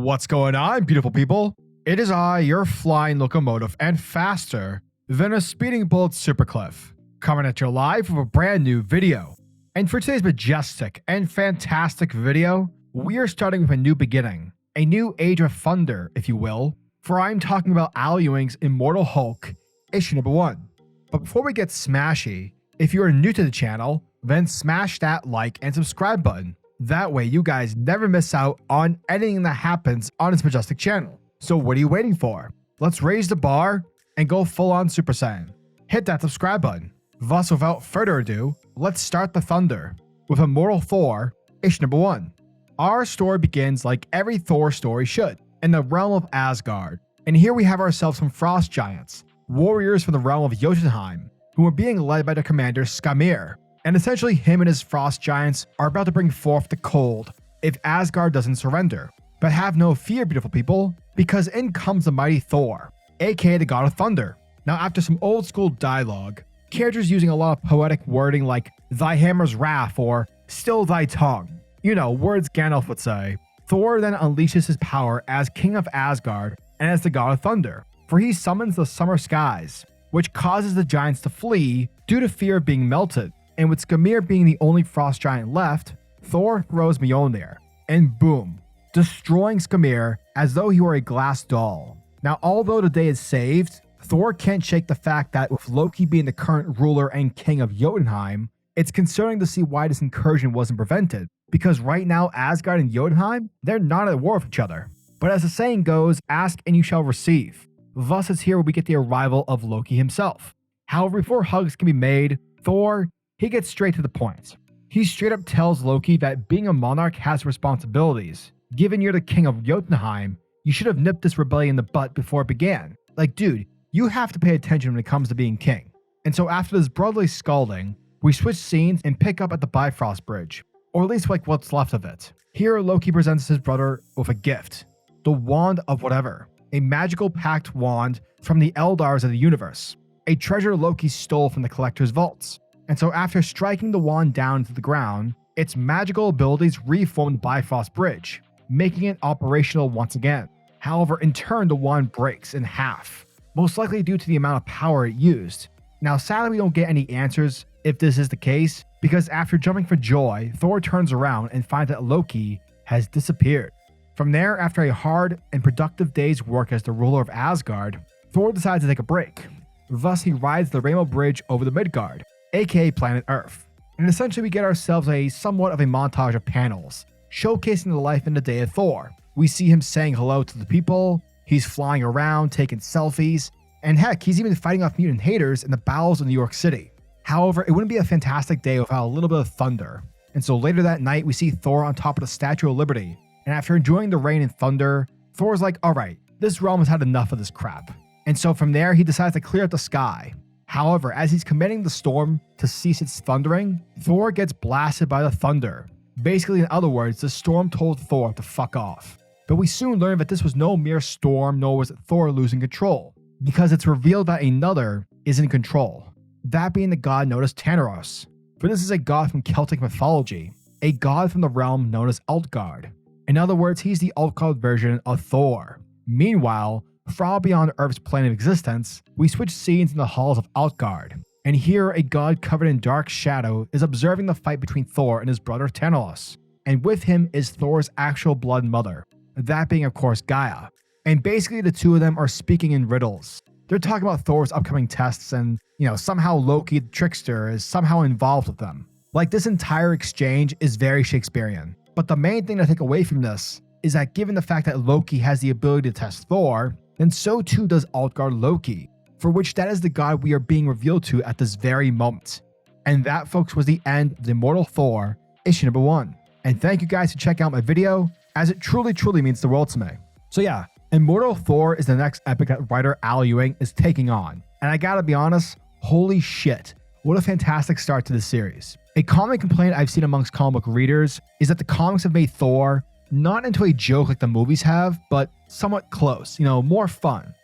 What's going on, beautiful people? It is I, your flying locomotive, and faster than a speeding bullet SuperCliff, coming at you live with a brand new video. And for today's majestic and fantastic video, we are starting with a new beginning, a new age of thunder, if you will, for I'm talking about AlEwing's ImmortalHulk, issue number 1. But before we get smashy, if you are new to the channel, then smash that like and subscribe button. That way you guys never miss out on anything that happens on this majestic channel. So what are you waiting for? Let's raise the bar and go full on Super Saiyan. Hit that subscribe button. Thus, without further ado, let's start the thunder with Immortal Thor, issue number 1. Our story begins like every Thor story should, in the realm of Asgard. And here we have ourselves some frost giants, warriors from the realm of Jotunheim, who are being led by their commander Skirmir. And essentially him and his frost giants are about to bring forth the cold if Asgard doesn't surrender. But have no fear, beautiful people, because in comes the mighty Thor, aka the God of Thunder. Now after some old school dialogue, characters using a lot of poetic wording like thy hammer's wrath or still thy tongue, you know, words Gandalf would say, Thor then unleashes his power as King of Asgard and as the God of Thunder, for he summons the summer skies, which causes the giants to flee due to fear of being melted. And with Skirmir being the only frost giant left, Thor throws Mjolnir, and boom, destroying Skirmir as though he were a glass doll. Now although the day is saved, Thor can't shake the fact that with Loki being the current ruler and king of Jotunheim, it's concerning to see why this incursion wasn't prevented, because right now Asgard and Jotunheim, they're not at war with each other. But as the saying goes, ask and you shall receive. Thus it's here where we get the arrival of Loki himself. However, before hugs can be made, Thor, he gets straight to the point. He straight up tells Loki that being a monarch has responsibilities. Given you're the king of Jotunheim, you should have nipped this rebellion in the butt before it began. Like, dude, you have to pay attention when it comes to being king. And so after this brotherly scalding, we switch scenes and pick up at the Bifrost Bridge, or at least like what's left of it. Here, Loki presents his brother with a gift, the Wand of Whatever, a magical packed wand from the Eldars of the universe, a treasure Loki stole from the Collector's vaults. And so after striking the wand down to the ground, its magical abilities reform the Bifrost Bridge, making it operational once again. However, in turn, the wand breaks in half, most likely due to the amount of power it used. Now, sadly, we don't get any answers if this is the case, because after jumping for joy, Thor turns around and finds that Loki has disappeared. From there, after a hard and productive day's work as the ruler of Asgard, Thor decides to take a break. Thus, he rides the Rainbow Bridge over the Midgard, aka planet Earth. And essentially we get ourselves a somewhat of a montage of panels, showcasing the life and the day of Thor. We see him saying hello to the people, he's flying around, taking selfies, and heck, he's even fighting off mutant haters in the bowels of New York City. However, it wouldn't be a fantastic day without a little bit of thunder. And so later that night, we see Thor on top of the Statue of Liberty. And after enjoying the rain and thunder, Thor's like, alright, this realm has had enough of this crap. And so from there, he decides to clear out the sky. However, as he's commanding the storm to cease its thundering, Thor gets blasted by the thunder. Basically, in other words, the storm told Thor to fuck off. But we soon learn that this was no mere storm, nor was it Thor losing control, because it's revealed that another is in control. That being the god known as Tantaros. For this is a god from Celtic mythology, a god from the realm known as Asgard. In other words, he's the Asgard version of Thor. Meanwhile, far beyond Earth's plane of existence, we switch scenes in the halls of Asgard, and here a god covered in dark shadow is observing the fight between Thor and his brother Tantalos, and with him is Thor's actual blood mother, that being of course Gaia. And basically the two of them are speaking in riddles. They're talking about Thor's upcoming tests and, you know, somehow Loki the trickster is somehow involved with them. Like, this entire exchange is very Shakespearean. But the main thing to take away from this is that given the fact that Loki has the ability to test Thor, then so too does Asgard Loki, for which that is the god we are being revealed to at this very moment. And that, folks, was the end of the Immortal Thor, issue number 1. And thank you guys for checking out my video, as it truly means the world to me. So yeah, Immortal Thor is the next epic that writer AlEwing is taking on. And I gotta be honest, holy shit, what a fantastic start to this series. A common complaint I've seen amongst comic book readers is that the comics have made Thor not into a joke like the movies have, but somewhat close, you know, more fun.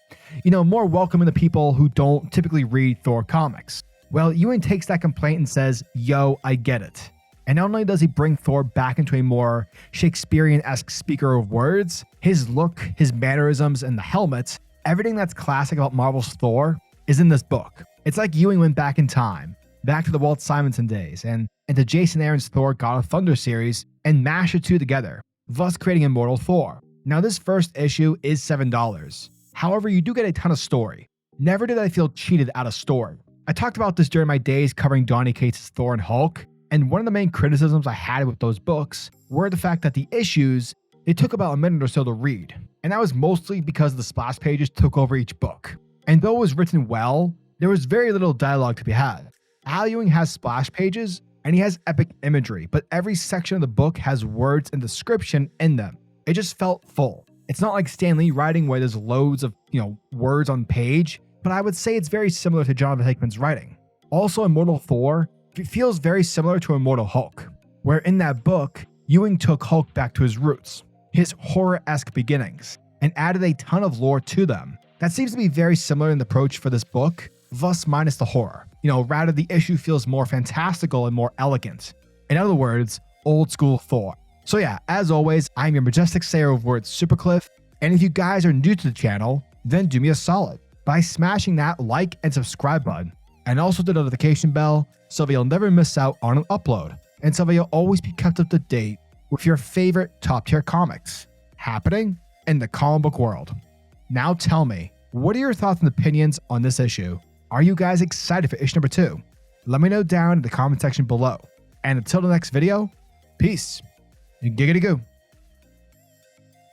You know, more welcoming to people who don't typically read Thor comics. Well, Ewing takes that complaint and says, yo, I get it. And not only does he bring Thor back into a more Shakespearean-esque speaker of words, His look, his mannerisms, and the helmets, everything that's classic about Marvel's Thor is in this book. It's like Ewing went back in time, back to the Walt Simonson days, and to Jason Aaron's Thor God of Thunder series, and mashed the two together, thus creating Immortal Thor. Now this first issue is $7. However, you do get a ton of story. Never did I feel cheated out of story. I talked about this during my days covering DonnyCates' Thor and Hulk, and one of the main criticisms I had with those books were the fact that the issues, they took about a minute or so to read, and that was mostly because the splash pages took over each book. And though it was written well, there was very little dialogue to be had. AlEwing has splash pages, and he has epic imagery, but every section of the book has words and description in them. It just felt full. It's not like Stan Lee writing where there's loads of, words on page, but I would say it's very similar to Jonathan Hickman's writing. Also, Immortal Thor feels very similar to Immortal Hulk, where in that book, Ewing took Hulk back to his roots, his horror-esque beginnings, and added a ton of lore to them. That seems to be very similar in the approach for this book, thus minus the horror. Rather the issue feels more fantastical and more elegant. In other words, old school Thor. So yeah, as always, I'm your majestic sayer of words, SuperCliff, and if you guys are new to the channel, then do me a solid by smashing that like and subscribe button, and also the notification bell so that you'll never miss out on an upload, and so that you'll always be kept up to date with your favorite top tier comics happening in the comic book world. Now tell me, what are your thoughts and opinions on this issue? Are you guys excited for issue number 2? Let me know down in the comment section below. And until the next video, peace and giggity goo.